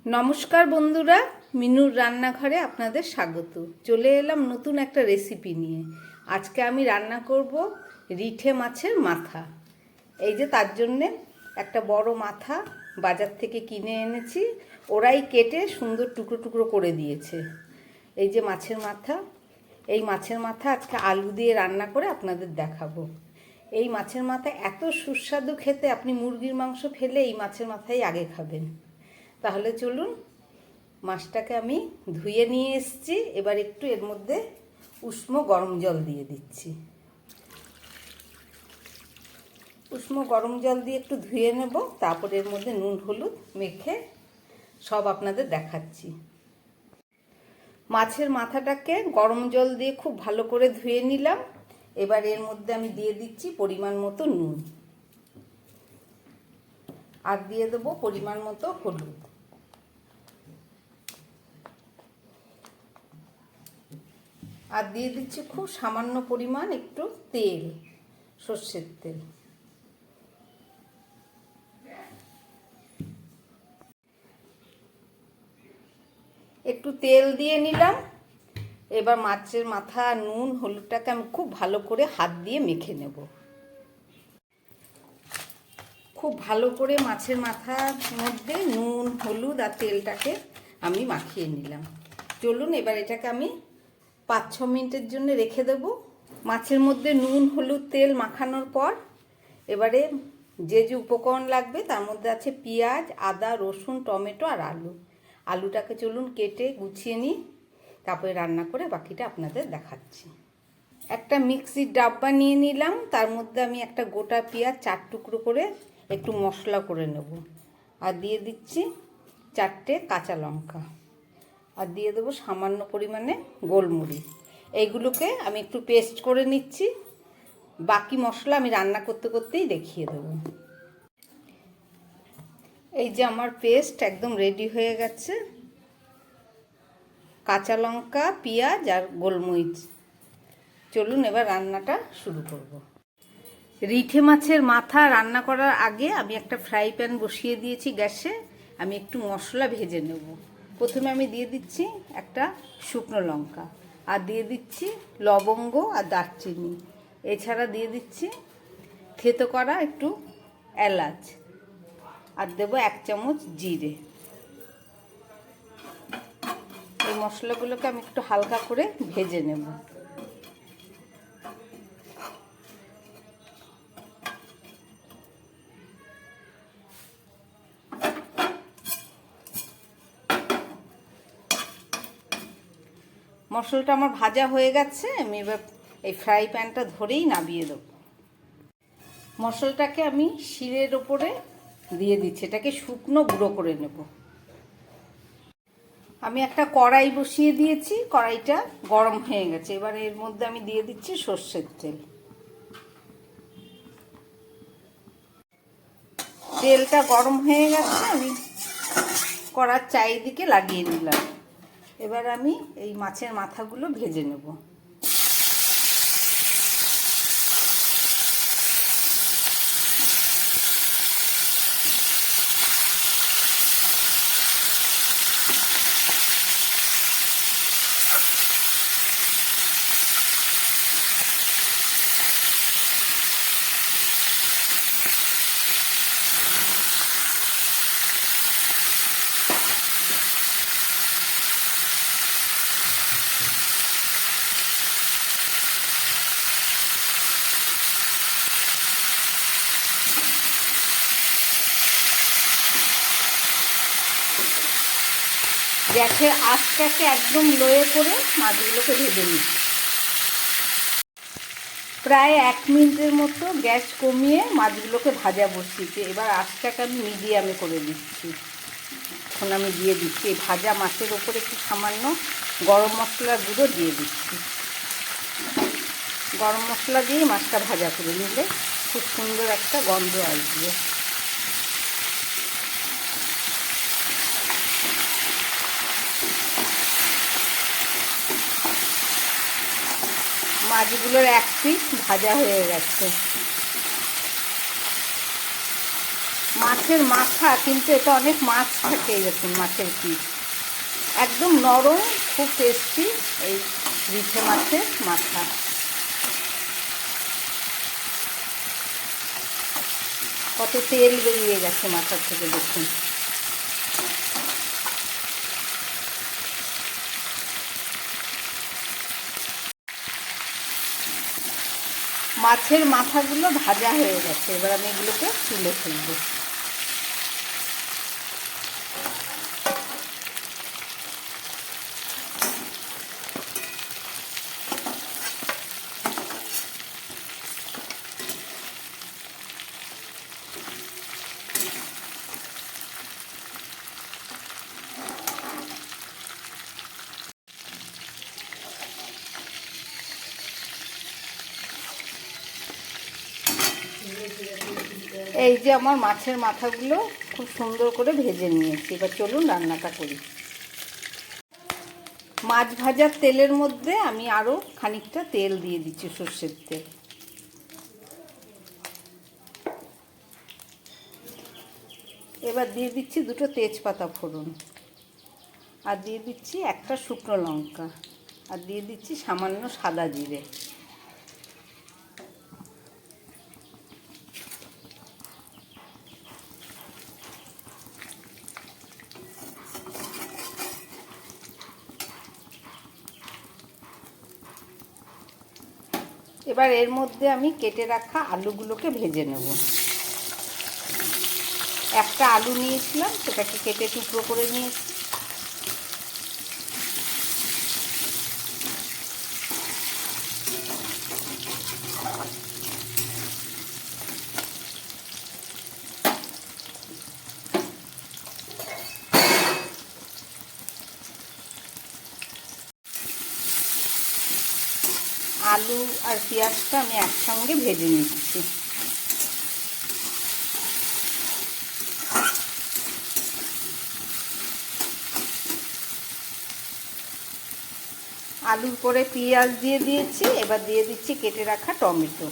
নমস্কার বন্ধুরা, মিনুর রান্নাঘরে আপনাদের স্বাগত। চলে এলাম নতুন একটা রেসিপি নিয়ে। আজকে আমি রান্না করব রিঠে মাছের মাথা। এই যে তার জন্যে একটা বড় মাথা বাজার থেকে কিনে এনেছি। ওরাই কেটে সুন্দর টুকরো টুকরো করে দিয়েছে। এই যে মাছের মাথা, এই মাছের মাথা আজকে আলু দিয়ে রান্না করে আপনাদের দেখাবো। এই মাছের মাথা এত সুস্বাদু খেতে, আপনি মুরগির মাংস ফেলে এই মাছের মাথাই আগে খাবেন। তাহলে চলুন, মাছটাকে আমি ধুয়ে নিয়ে এসেছি। এবার একটু এর মধ্যে উষ্ণ গরম জল দিয়ে দিচ্ছি। উষ্ণ গরম জল দিয়ে একটু ধুয়ে নেব, তারপর এর মধ্যে নুন হলুদ মেখে সব আপনাদের দেখাচ্ছি। মাছের মাথাটাকে গরম জল দিয়ে খুব ভালো করে ধুয়ে নিলাম। এবার এর মধ্যে আমি দিয়ে দিচ্ছি পরিমাণ মতো নুন, আর দিয়ে দেবো পরিমাণ মতো হলুদ। আর দিয়ে দিচ্ছি খুব সামান্য পরিমাণ একটু তেল, সর্ষের তেল। একটু তেল দিয়ে নিলাম। এবার মাছের মাথা নুন হলুদটাকে আমি খুব ভালো করে হাত দিয়ে মেখে নেব। খুব ভালো করে মাছের মাথার মধ্যে নুন হলুদ আর তেলটাকে আমি মাখিয়ে নিলাম। চলুন, এবার এটাকে আমি 5-6 মিনিটের জন্য রেখে দেব। মাছের মধ্যে নুন হলুদ তেল মাখানোর পর এবারে যে যে উপকরণ লাগবে তার মধ্যে আছে পেঁয়াজ, আদা, রসুন, টমেটো আর আলু। আলুটাকে চলুন কেটে গুছিয়ে নিই, তারপরে রান্না করে বাকিটা আপনাদের দেখাচ্ছি। একটা মিক্সির ডাব্বা নিয়ে নিলাম, তার মধ্যে আমি একটা গোটা পেঁয়াজ 4 টুকরো করে একটু মশলা করে নেব। আর দিয়ে দিচ্ছি 4টে কাঁচা লঙ্কা, আর দিয়ে দেবো সামান্য পরিমাণে গোলমরিচ। এইগুলোকে আমি একটু পেস্ট করে নিচ্ছি। বাকি মশলা আমি রান্না করতে করতেই দেখিয়ে দেবো। এই যে আমার পেস্ট একদম রেডি হয়ে গেছে। কাঁচা লঙ্কা, পেঁয়াজ আর গোলমরিচ। চলুন এবার রান্নাটা শুরু করব। রিঠে মাছের মাথা রান্না করার আগে আমি একটা ফ্রাই প্যান বসিয়ে দিয়েছি গ্যাসে। আমি একটু মশলা ভেজে নেব। প্রথমে আমি দিয়ে দিচ্ছি একটা শুকনো লঙ্কা, আর দিয়ে দিচ্ছি লবঙ্গ আর দারচিনি। এছাড়া দিয়ে দিচ্ছি থেতো করা একটু এলাচ, আর দেবো 1 চামচ জিরে। এই মশলাগুলোকে আমি একটু হালকা করে ভেজে নেব। মশলাটা আমার ভাজা হয়ে গেছে। আমি এবার এই ফ্রাই প্যানটা ধরেই নামিয়ে দেব। মশলাটাকে আমি শিলের ওপরে দিয়ে দিচ্ছি, এটাকে শুকনো গুঁড়ো করে নেব। আমি একটা কড়াই বসিয়ে দিয়েছি, কড়াইটা গরম হয়ে গেছে। এবার এর মধ্যে আমি দিয়ে দিচ্ছি সর্ষের তেল। তেলটা গরম হয়ে গেছে, আমি কড়ার চারিদিকে লাগিয়ে নিলাম। এবার আমি এই মাছের মাথাগুলো ভেজে নেব। গ্যাসের আঁচটাকে একদম লোয়ে করে মাছগুলোকে ভেজে নিচ্ছি। প্রায় 1 মিনিটের মতো গ্যাস কমিয়ে মাছগুলোকে ভাজা বসিয়েছি। এবার আঁচটাকে আমি মিডিয়ামে করে দিচ্ছি। এখন আমি দিয়ে দিচ্ছি এই ভাজা মাছের ওপরে একটু সামান্য গরম মশলার গুঁড়ো দিয়ে দিচ্ছি। গরম মশলা দিয়ে মাছটা ভাজা করে নিলে খুব সুন্দর একটা গন্ধ আসবে। মাছগুলোর 1 পিঠ ভাজা হয়ে গেছে। মাছের মাথা, কিন্তু এটা অনেক মাছ থাকে। এরকম মাছের পিস একদম নরম, খুব টেস্টি এই রিঠে মাছের মাথা। কত তেল বেরিয়ে গেছে মাথার থেকে, দেখুন। মাছের মাথাগুলো ভাজা হয়ে গেছে, এবার আমি এগুলোকে তুলে ফেলবো। এই যে আমার মাছের মাথাগুলো খুব সুন্দর করে ভেজে নিয়েছি। এবার চলুন রান্নাটা করি। মাছ ভাজার তেলের মধ্যে আমি আরও খানিকটা তেল দিয়ে দিচ্ছি, সর্ষের তেল। এবার দিয়ে দিচ্ছি দুটো তেজপাতা ফোড়ন, আর দিয়ে দিচ্ছি একটা শুকনো লঙ্কা, আর দিয়ে দিচ্ছি সামান্য সাদা জিরে। এবার এর মধ্যে আমি কেটে রাখা আলুগুলোকে ভেজে নেব। একটা আলু নিয়েছিলাম, সেটাকে কেটে টুকরো করে নিয়েছি। আলু আর পেঁয়াজটা আমি একসঙ্গে ভেজে নিচ্ছি। আলুর পরে পেঁয়াজ দিয়ে দিয়েছি, এবার দিয়ে দিচ্ছি কেটে রাখা টমেটো।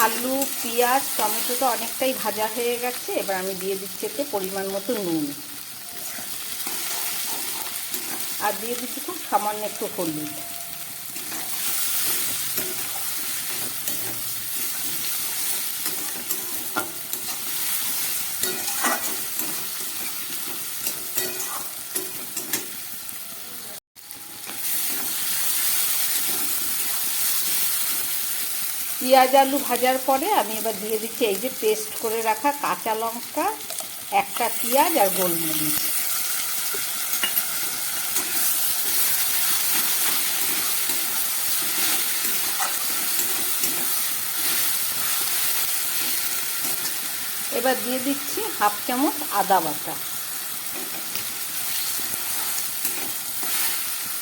আলু, পেঁয়াজ, টমেটোটা অনেকটাই ভাজা হয়ে গেছে। এবার আমি দিয়ে দিচ্ছি এতে পরিমাণ মতো নুন, আর দিয়ে দিচ্ছি খুব সামান্য একটু হলুদ। পেঁয়াজ আলু ভাজার পরে আমি এবার দিয়ে দিচ্ছি এই যে পেস্ট করে রাখা কাঁচা লঙ্কা, একটা পেঁয়াজ আর গোলমরিচ। এবার দিয়ে দিচ্ছি হাফ চামচ আদা বাটা,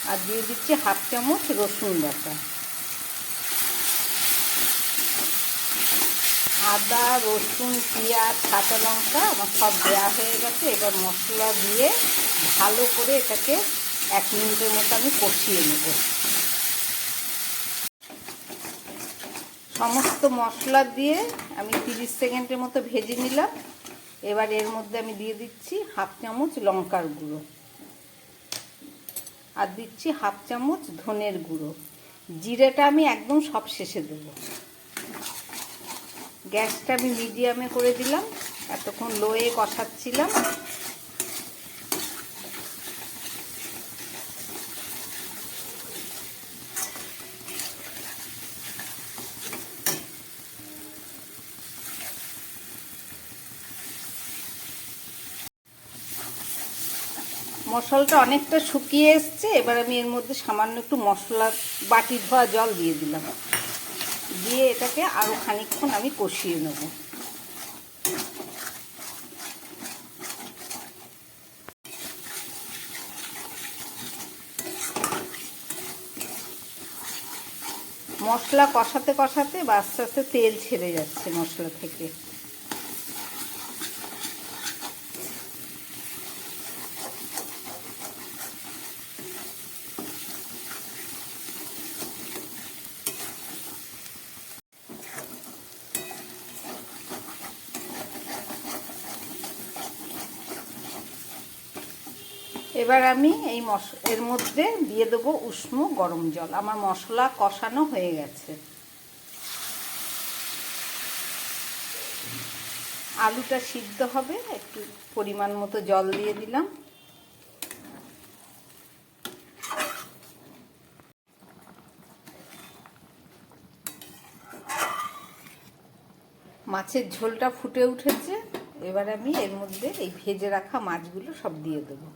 আর দিয়ে দিচ্ছি হাফ চামচ রসুন বাটা। আদা, রসুন, পেঁয়াজ, কাঁচা লঙ্কা আমার সব দেওয়া হয়ে গেছে। এবার মশলা দিয়ে ভালো করে এটাকে 1 মিনিটের মতো আমি কষিয়ে নেব। সমস্ত মশলা দিয়ে আমি 30 সেকেন্ডের মতো ভেজে নিলাম। এবার এর মধ্যে আমি দিয়ে দিচ্ছি হাফ চামচ লঙ্কার গুঁড়ো, আর দিচ্ছি হাফ চামচ ধনের গুঁড়ো। জিরেটা আমি একদম সব শেষে দেবো। গ্যাসটা আমি মিডিয়ামে করে দিলাম, এতক্ষণ লোয়ে কষাচ্ছিলাম। মশলাটা অনেকটা শুকিয়ে এসছে। এবার আমি এর মধ্যে সামান্য একটু মশলা বাটি ধোয়া জল দিয়ে দিলাম, দিয়ে এটাকে আরও খানিকক্ষণ আমি কষিয়ে নেব। মশলা কষাতে কষাতে আস্তে আস্তে তেল ছেড়ে যাচ্ছে মশলা থেকে। এবার আমি এর মধ্যে দিয়ে দেবো উষ্ণ গরম জল। আমার মশলা কষানো হয়ে গেছে। আলুটা সিদ্ধ হবে, একটু পরিমাণ মতো জল দিয়ে দিলাম। মাছের ঝোলটা ফুটে উঠেছে। এবার আমি এর মধ্যে এই ভেজে রাখা মাছগুলো সব দিয়ে দেবো।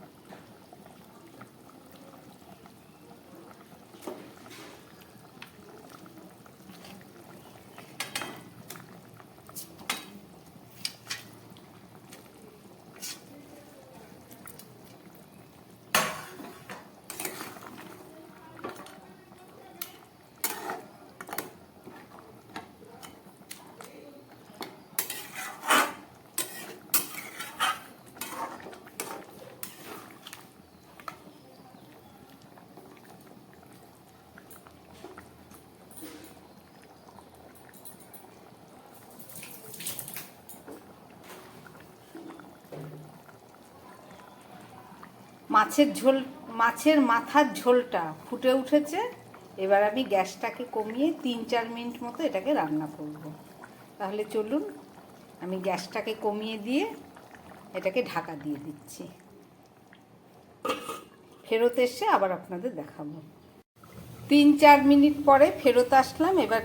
মাছের মাথার ঝোলটা ফুটে উঠেছে। এবার আমি গ্যাসটাকে কমিয়ে 3-4 মিনিট মতো এটাকে রান্না করব। তাহলে চলুন, আমি গ্যাসটাকে কমিয়ে দিয়ে এটাকে ঢাকা দিয়ে দিচ্ছি। ফেরত এসে আবার আপনাদের দেখাবো। 3-4 মিনিট পরে ফেরত আসলাম। এবার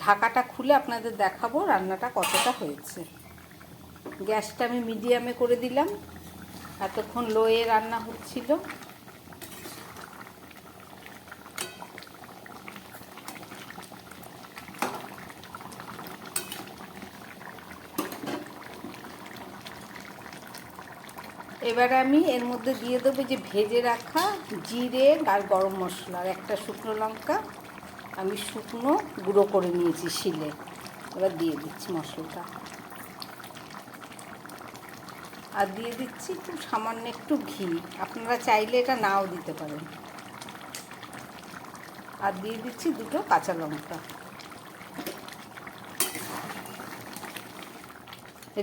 ঢাকাটা খুলে আপনাদের দেখাবো রান্নাটা কতটা হয়েছে। গ্যাসটা আমি মিডিয়ামে করে দিলাম, এতক্ষণ লোয়ে রান্না হচ্ছিল। এবার আমি এর মধ্যে দিয়ে দেবো যে ভেজে রাখা জিরে আর গরম মশলা আর একটা শুকনো লঙ্কা আমি শুকনো গুঁড়ো করে নিয়েছি শিলে। এবার দিয়ে দিচ্ছি মশলাটা, আর দিয়ে দিচ্ছি খুব সামান্য একটু ঘি। আপনারা চাইলে এটা নাও দিতে পারেন। আর দিয়ে দিচ্ছি 2টো কাঁচা লঙ্কা।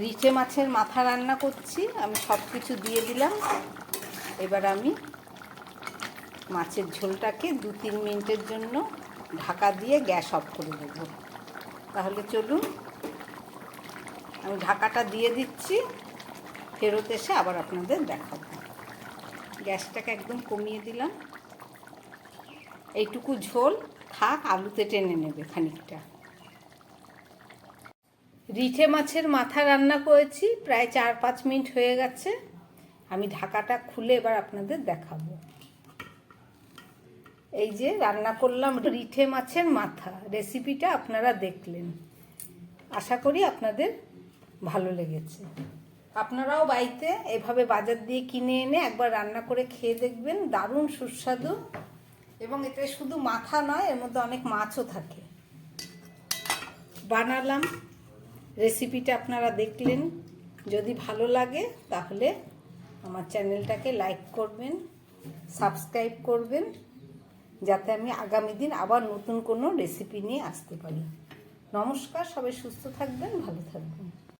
রিঠে মাছের মাথা রান্না করছি, আমি সব কিছু দিয়ে দিলাম। এবার আমি মাছের ঝোলটাকে 2-3 মিনিটের জন্য ঢাকা দিয়ে গ্যাস অফ করে দেবো। তাহলে চলুন, আমি ঢাকাটা দিয়ে দিচ্ছি। ফেরত এসে আবার আপনাদের দেখাবো। গ্যাসটাকে একদম কমিয়ে দিলাম। এইটুকু ঝোল থাক, আলুতে টেনে নেবে খানিকটা। রিঠে মাছের মাথা রান্না করেছি, প্রায় 4-5 মিনিট হয়ে গেছে। আমি ঢাকাটা খুলে এবার আপনাদের দেখাবো। এই যে রান্না করলাম রিঠে মাছের মাথা। রেসিপিটা আপনারা দেখলেন, আশা করি আপনাদের ভালো লেগেছে। আপনারাও বাড়িতে এভাবে বাজার দিয়ে কিনে এনে একবার রান্না করে খেয়ে দেখবেন, দারুণ সুস্বাদু। এবং এতে শুধু মাথা নয়, এর মধ্যে অনেক মাছও থাকে। বানালাম, রেসিপিটা আপনারা দেখলেন। যদি ভালো লাগে তাহলে আমার চ্যানেলটাকে লাইক করবেন, সাবস্ক্রাইব করবেন, যাতে আমি আগামী দিন আবার নতুন কোনো রেসিপি নিয়ে আসতে পারি। নমস্কার, সবাই সুস্থ থাকবেন, ভালো থাকবেন।